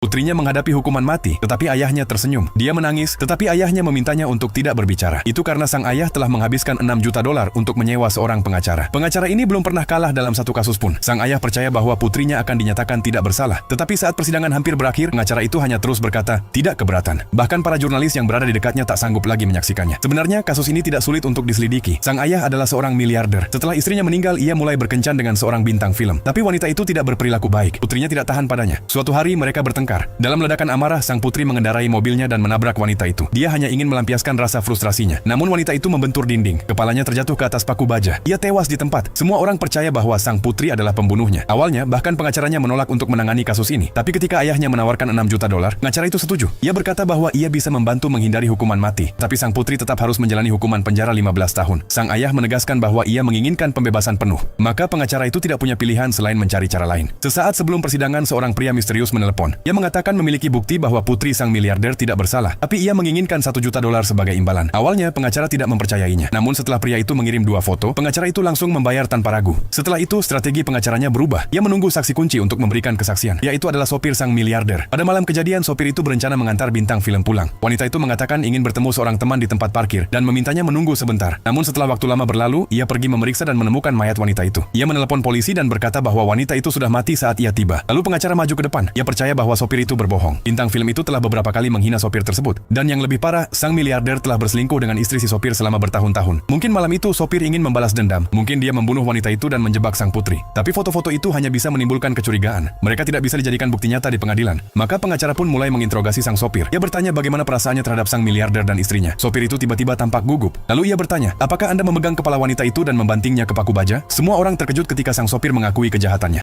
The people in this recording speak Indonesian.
Putrinya menghadapi hukuman mati, tetapi ayahnya tersenyum. Dia menangis, tetapi ayahnya memintanya untuk tidak berbicara. Itu karena sang ayah telah menghabiskan 6 juta dolar untuk menyewa seorang pengacara. Pengacara ini belum pernah kalah dalam satu kasus pun. Sang ayah percaya bahwa putrinya akan dinyatakan tidak bersalah. Tetapi saat persidangan hampir berakhir, pengacara itu hanya terus berkata, tidak keberatan. Bahkan para jurnalis yang berada di dekatnya tak sanggup lagi menyaksikannya. Sebenarnya, kasus ini tidak sulit untuk diselidiki. Sang ayah adalah seorang miliarder. Setelah istrinya meninggal, ia mulai berkencan dengan seorang bintang film. Tapi wanita itu tidak berperilaku baik. Putrinya tidak tahan padanya. Suatu hari mereka bertengkar. Dalam ledakan amarah, sang putri mengendarai mobilnya dan menabrak wanita itu. Dia hanya ingin melampiaskan rasa frustrasinya. Namun wanita itu membentur dinding. Kepalanya terjatuh ke atas paku baja. Ia tewas di tempat. Semua orang percaya bahwa sang putri adalah pembunuhnya. Awalnya, bahkan pengacaranya menolak untuk menangani kasus ini. Tapi ketika ayahnya menawarkan 6 juta dolar, pengacara itu setuju. Ia berkata bahwa ia bisa membantu menghindari hukuman mati. Tapi sang putri tetap harus menjalani hukuman penjara 15 tahun. Sang ayah menegaskan bahwa ia menginginkan pembebasan penuh. Maka pengacara itu tidak punya pilihan selain mencari cara lain. Sesaat sebelum persidangan, seorang pria misterius menelepon. Ia mengatakan memiliki bukti bahwa putri sang miliarder tidak bersalah, tapi ia menginginkan 1 juta dolar sebagai imbalan. Awalnya, pengacara tidak mempercayainya. Namun setelah pria itu mengirim 2 foto, pengacara itu langsung membayar tanpa ragu. Setelah itu, strategi pengacaranya berubah. Ia menunggu saksi kunci untuk memberikan kesaksian, yaitu adalah sopir sang miliarder. Pada malam kejadian, sopir itu berencana mengantar bintang film pulang. Wanita itu mengatakan ingin bertemu seorang teman di tempat parkir dan memintanya menunggu sebentar. Namun setelah waktu lama berlalu, ia pergi memeriksa dan menemukan mayat wanita itu. Ia menelepon polisi dan berkata bahwa wanita itu sudah mati saat ia tiba. Lalu pengacara maju ke depan. Ia percaya bahwa sopir itu berbohong. Bintang film itu telah beberapa kali menghina sopir tersebut. Dan yang lebih parah, sang miliarder telah berselingkuh dengan istri si sopir selama bertahun-tahun. Mungkin malam itu sopir ingin membalas dendam. Mungkin dia membunuh wanita itu dan menjebak sang putri. Tapi foto-foto itu hanya bisa menimbulkan kecurigaan. Mereka tidak bisa dijadikan bukti nyata di pengadilan. Maka pengacara pun mulai menginterogasi sang sopir. Ia bertanya bagaimana perasaannya terhadap sang miliarder dan istrinya. Sopir itu tiba-tiba tampak gugup. Lalu ia bertanya, apakah Anda memegang kepala wanita itu dan membantingnya ke paku baja? Semua orang terkejut ketika sang sopir mengakui kejahatannya.